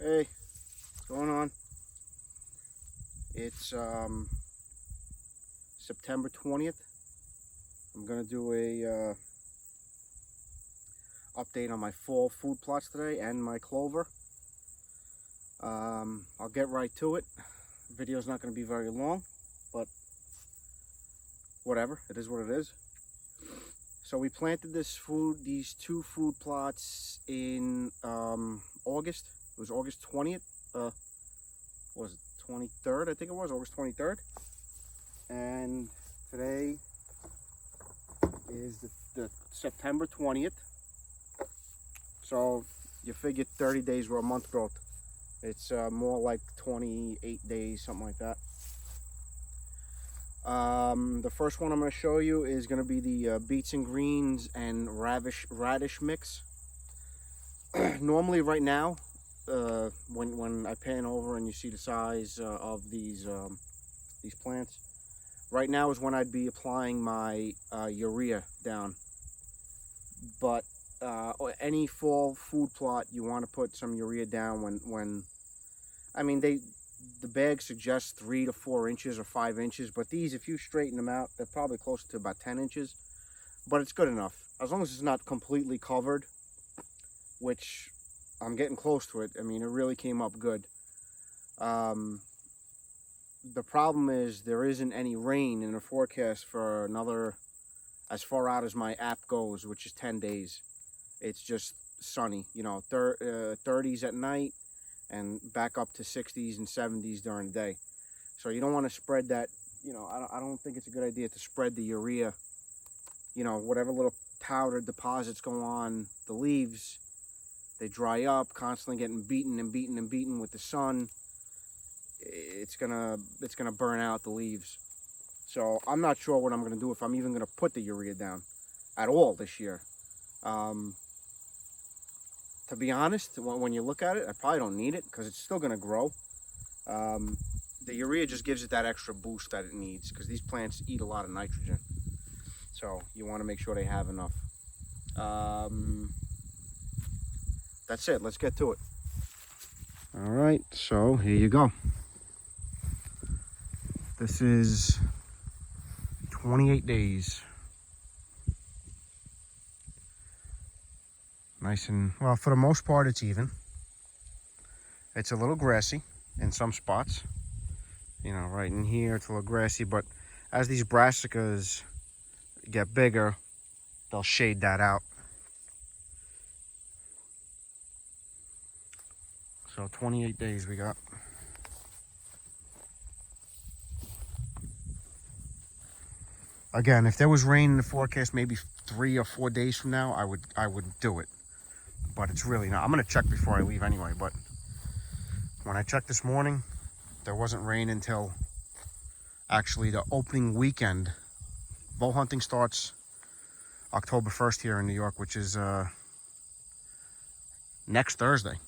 Hey, what's going on? It's September 20th. I'm gonna do a update on my fall food plots today and my clover. I'll get right to it. The video's not gonna be very long, but whatever. It is what it is. So we planted these two food plots in August. It was August 20th. Was it 23rd? I think it was August 23rd. And today is the September 20th. So you figure 30 days or a month growth. It's more like 28 days, something like that. The first one I'm going to show you is going to be the beets and greens and radish mix. Normally right now, when I pan over and you see the size of these plants, right now is when I'd be applying my urea down. But any fall food plot, you want to put some urea down when I mean, the bag suggests 3 to 4 inches or 5 inches, but these, if you straighten them out, they're probably close to about 10 inches, but it's good enough as long as it's not completely covered, which I'm getting close to it. I mean, it really came up good. The problem is there isn't any rain in the forecast for another, as far out as my app goes, which is 10 days. It's just sunny, you know, 30s at night and back up to 60s and 70s during the day. So you don't want to spread that, you know, I don't think it's a good idea to spread the urea, you know, whatever little powder deposits go on the leaves, they dry up, constantly getting beaten and beaten and beaten with the sun. It's gonna burn out the leaves. So I'm not sure what I'm gonna do, if I'm even gonna put the urea down at all this year. To be honest, when you look at it, I probably don't need it because it's still gonna grow. The urea just gives it that extra boost that it needs because these plants eat a lot of nitrogen. So you want to make sure they have enough. That's it. Let's get to it. All right, so here you go. This is 28 days. Nice and, well, for the most part, it's even. It's a little grassy in some spots. You know, right in here, it's a little grassy, but as these brassicas get bigger, they'll shade that out. So 28 days we got. Again, if there was rain in the forecast, maybe 3 or 4 days from now, I would do it. But it's really not. I'm gonna check before I leave anyway, but when I checked this morning, there wasn't rain until actually the opening weekend. Bow hunting starts October 1st here in New York, which is next Thursday.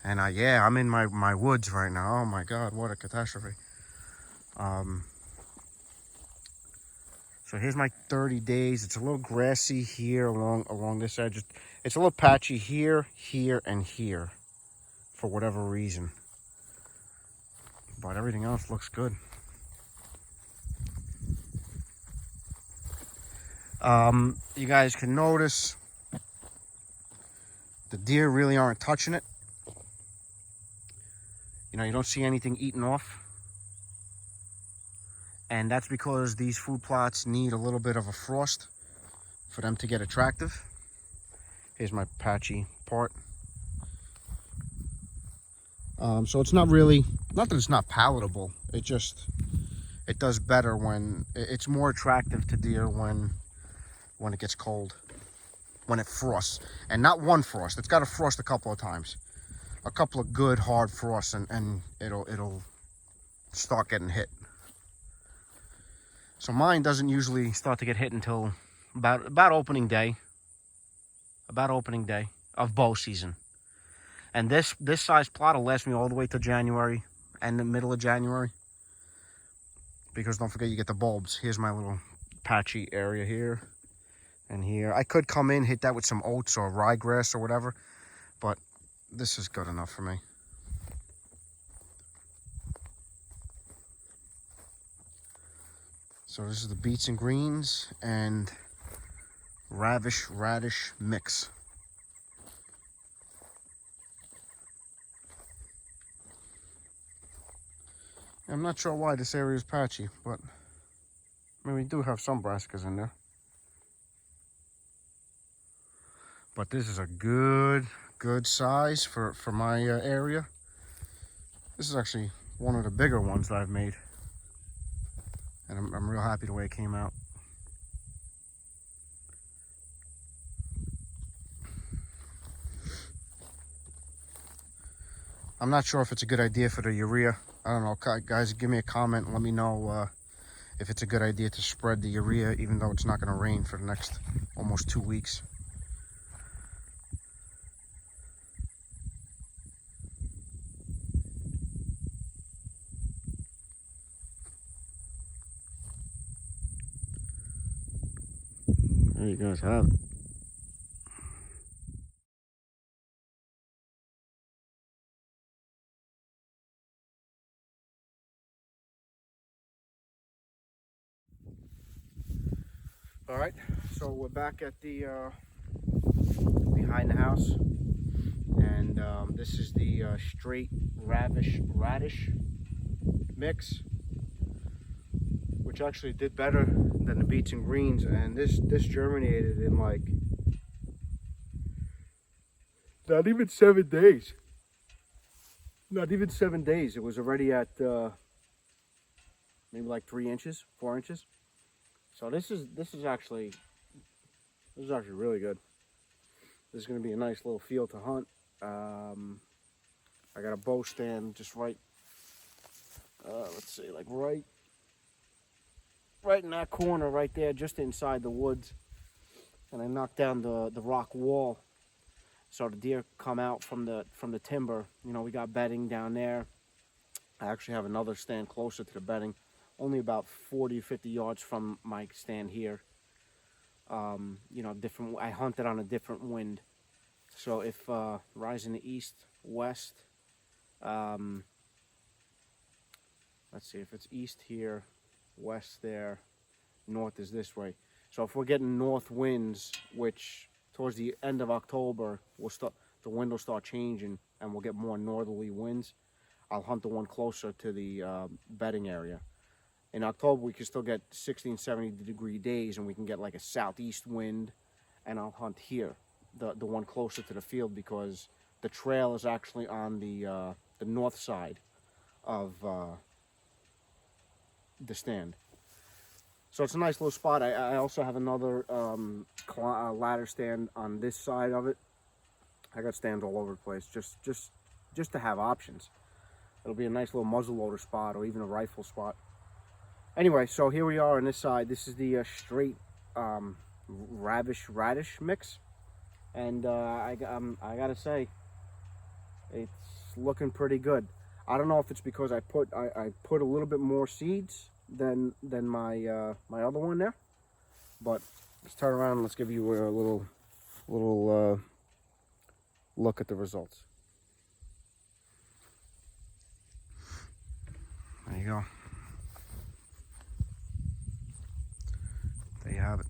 And yeah, I'm in my woods right now. Oh my God, what a catastrophe. So here's my 30 days. It's a little grassy here along this edge. It's a little patchy here, here, and here for whatever reason. But everything else looks good. You guys can notice the deer really aren't touching it. You know, you don't see anything eaten off. And that's because these food plots need a little bit of a frost for them to get attractive. Here's my patchy part. So it's not really, not that it's not palatable, it does better when, it's more attractive to deer when it gets cold, when it frosts. And not one frost, it's got to frost a couple of times. A couple of good hard frosts and it'll start getting hit. So mine doesn't usually start to get hit until about opening day. About opening day of bow season. And this size plot will last me all the way to January and the middle of January. Because don't forget, you get the bulbs. Here's my little patchy area here and here. I could come in, hit that with some oats or ryegrass or whatever, but this is good enough for me. So this is the beets and greens and Ravish radish mix. I'm not sure why this area is patchy, but I mean, we do have some brassicas in there. But this is a good size for my area. This is actually one of the bigger ones that I've made. And I'm real happy the way it came out. I'm not sure if it's a good idea for the urea. I don't know, guys, give me a comment and let me know if it's a good idea to spread the urea, even though it's not going to rain for the next almost 2 weeks. There you guys have it. All right, so we're back at the behind the house, and this is the straight Ravish radish mix, which actually did better than the beets and greens, and this germinated in like not even 7 days. Not even 7 days. It was already at maybe like 3 inches, 4 inches. So this is actually really good. This is going to be a nice little field to hunt. I got a bow stand just right. Let's see, like right in that corner right there, just inside the woods. And I knocked down the rock wall, so the deer come out from the timber. You know, we got bedding down there. I actually have another stand closer to the bedding, only about 40 or 50 yards from my stand here. You know, I hunted on a different wind. So if rising the east, west, let's see, if it's east here, west there, north is this way. So if we're getting north winds, which towards the end of October, the wind will start changing and we'll get more northerly winds, I'll hunt the one closer to the bedding area. In October, we can still get 60 and 70 degree days, and we can get like a southeast wind, and I'll hunt here, the one closer to the field, because the trail is actually on the north side of the stand. So it's a nice little spot. I also have another ladder stand on this side of it. I got stands all over the place, just to have options. It'll be a nice little muzzleloader spot, or even a rifle spot. Anyway, so here we are on this side. This is the straight Ravish radish mix, and I gotta say, it's looking pretty good. I don't know if it's because I put a little bit more seeds than my my other one there, but let's turn around and let's give you a little look at the results. There you go. There you have it.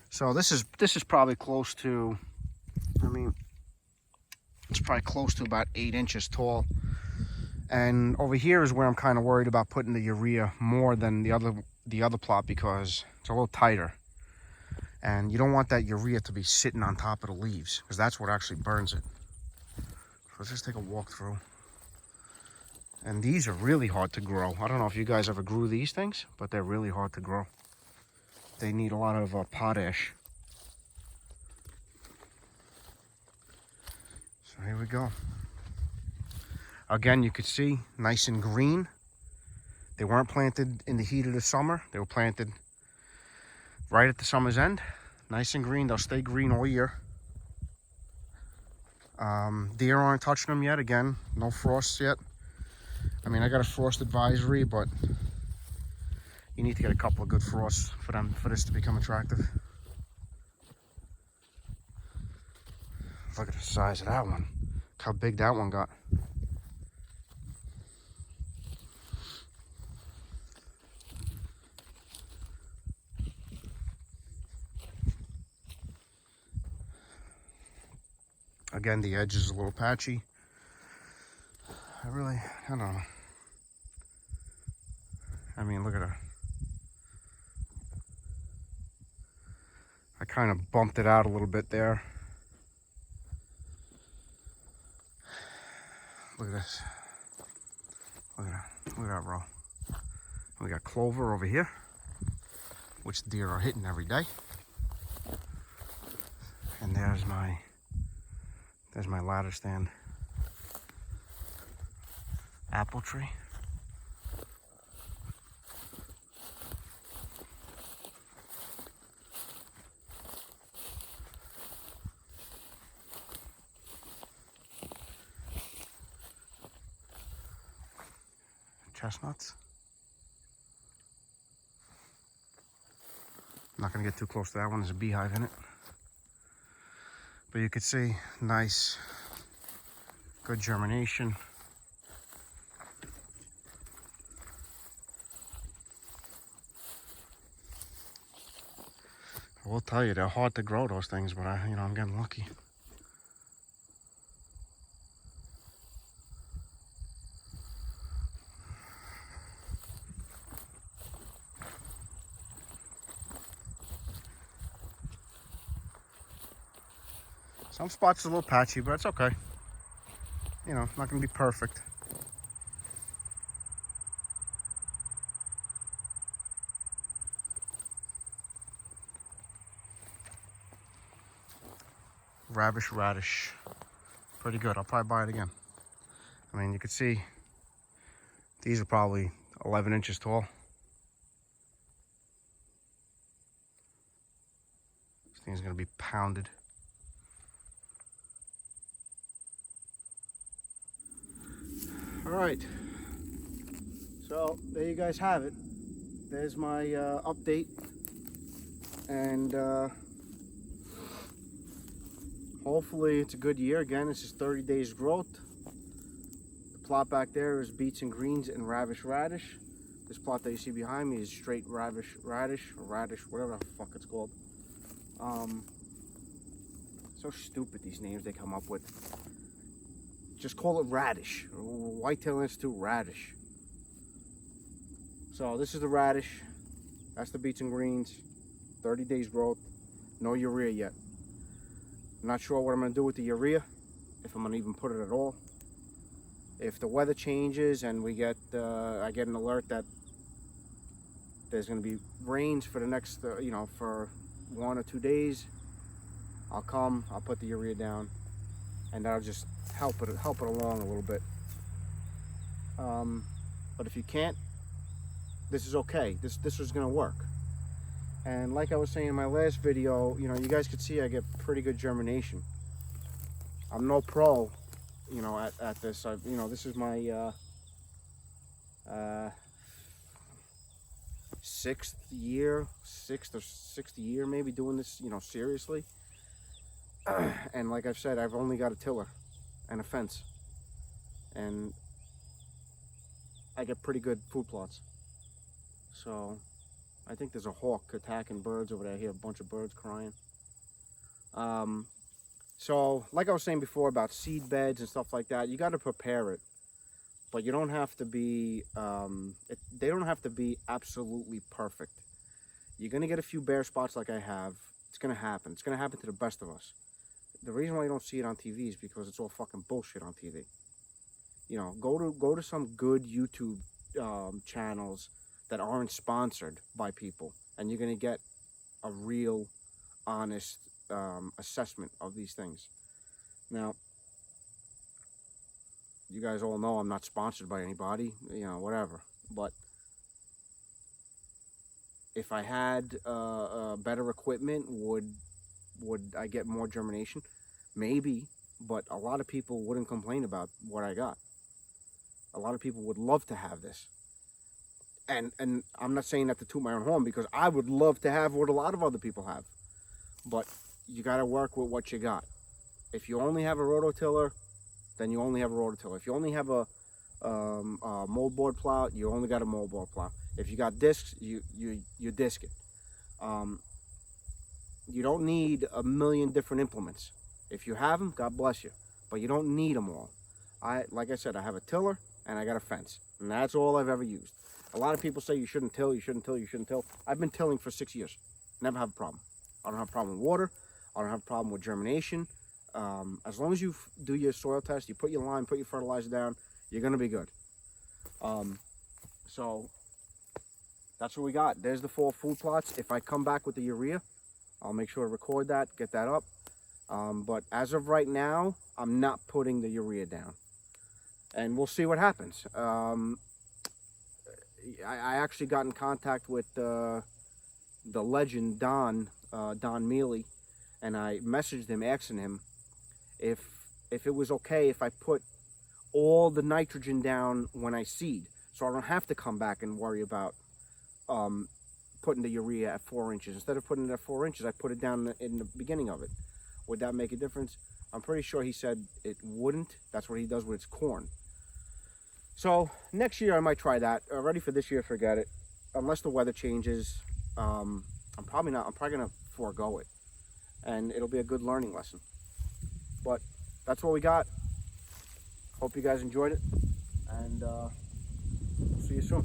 So this is probably close to, I mean, it's probably close to about 8 inches tall. And over here is where I'm kind of worried about putting the urea more than the other plot, because it's a little tighter. And you don't want that urea to be sitting on top of the leaves, because that's what actually burns it. So let's just take a walk through. And these are really hard to grow. I don't know if you guys ever grew these things, but they're really hard to grow. They need a lot of potash. So here we go. Again, you could see nice and green. They weren't planted in the heat of the summer. They were planted right at the summer's end. Nice and green. They'll stay green all year. Deer aren't touching them yet. Again, no frosts yet. I mean, I got a frost advisory, but you need to get a couple of good frosts for this to become attractive. Look at the size of that one. Look how big that one got. Again, the edge is a little patchy. I don't know. I mean, look at her. I kind of bumped it out a little bit there. Look at this. Look at that. Look at that row. We got clover over here, which the deer are hitting every day. And there's my ladder stand apple tree. Chestnuts. I'm not going to get too close to that one. There's a beehive in it. But you could see nice, good germination. I will tell you, they're hard to grow, those things, but I'm getting lucky. Some spots are a little patchy, but it's okay. Not gonna be perfect. Ravish radish. Pretty good. I'll probably buy it again. I mean, you can see these are probably 11 inches tall. This thing's gonna be pounded. All right, so there you guys have it. There's my update, and hopefully it's a good year. Again, this is 30 days growth. The plot back there is beets and greens and ravish radish. This plot that you see behind me is straight ravish radish, or radish, whatever the fuck it's called. So stupid, these names they come up with. Just call it radish. Whitetail Institute radish. So this is the radish. That's the beets and greens. 30 days growth. No urea yet. I'm not sure what I'm going to do with the urea. If I'm going to even put it at all. If the weather changes and we get, I get an alert that there's going to be rains for the next, for 1 or 2 days, I'll put the urea down, and that'll just help it along a little bit. But if you can't, this is okay. This is gonna work. And like I was saying in my last video, you guys could see I get pretty good germination. I'm no pro, at this. This is my sixth or sixth year maybe doing this, seriously. And like I've said, I've only got a tiller and a fence, and I get pretty good food plots. So I think there's a hawk attacking birds over there. I hear a bunch of birds crying. So like I was saying before about seed beds and stuff like that, you got to prepare it, but you don't have to be they don't have to be absolutely perfect. You're gonna get a few bare spots like I have. It's gonna happen. It's gonna happen to the best of us. The reason why you don't see it on TV is because it's all fucking bullshit on TV. Go to some good YouTube channels that aren't sponsored by people, and you're gonna get a real, honest assessment of these things. Now, you guys all know I'm not sponsored by anybody, whatever. But if I had better equipment, would I get more germination? Maybe, but a lot of people wouldn't complain about what I got. A lot of people would love to have this. And I'm not saying that to toot my own horn, because I would love to have what a lot of other people have. But you got to work with what you got. If you only have a rototiller, then you only have a rototiller. If you only have a moldboard plow, you only got a moldboard plow. If you got discs, you disc it. You don't need a million different implements. If you have them, God bless you, but you don't need them all. Like I said, I have a tiller and I got a fence, and that's all I've ever used. A lot of people say you shouldn't till, you shouldn't till, you shouldn't till. I've been tilling for 6 years. Never have a problem. I don't have a problem with water. I don't have a problem with germination. As long as you do your soil test, you put your lime, put your fertilizer down, you're gonna be good. So that's what we got. There's the 4 food plots. If I come back with the urea, I'll make sure to record that, get that up. But as of right now, I'm not putting the urea down. And we'll see what happens. I actually got in contact with the legend Don Mealy, and I messaged him asking him if it was okay if I put all the nitrogen down when I seed, so I don't have to come back and worry about putting the urea at 4 inches. Instead of putting it at 4 inches, I put it down in the beginning of it. Would that make a difference? I'm pretty sure he said it wouldn't. That's what he does with his corn. So next year I might try that. Already for this year, forget it. Unless the weather changes, I'm probably gonna forego it, and it'll be a good learning lesson. But that's what we got. Hope you guys enjoyed it, and we'll see you soon.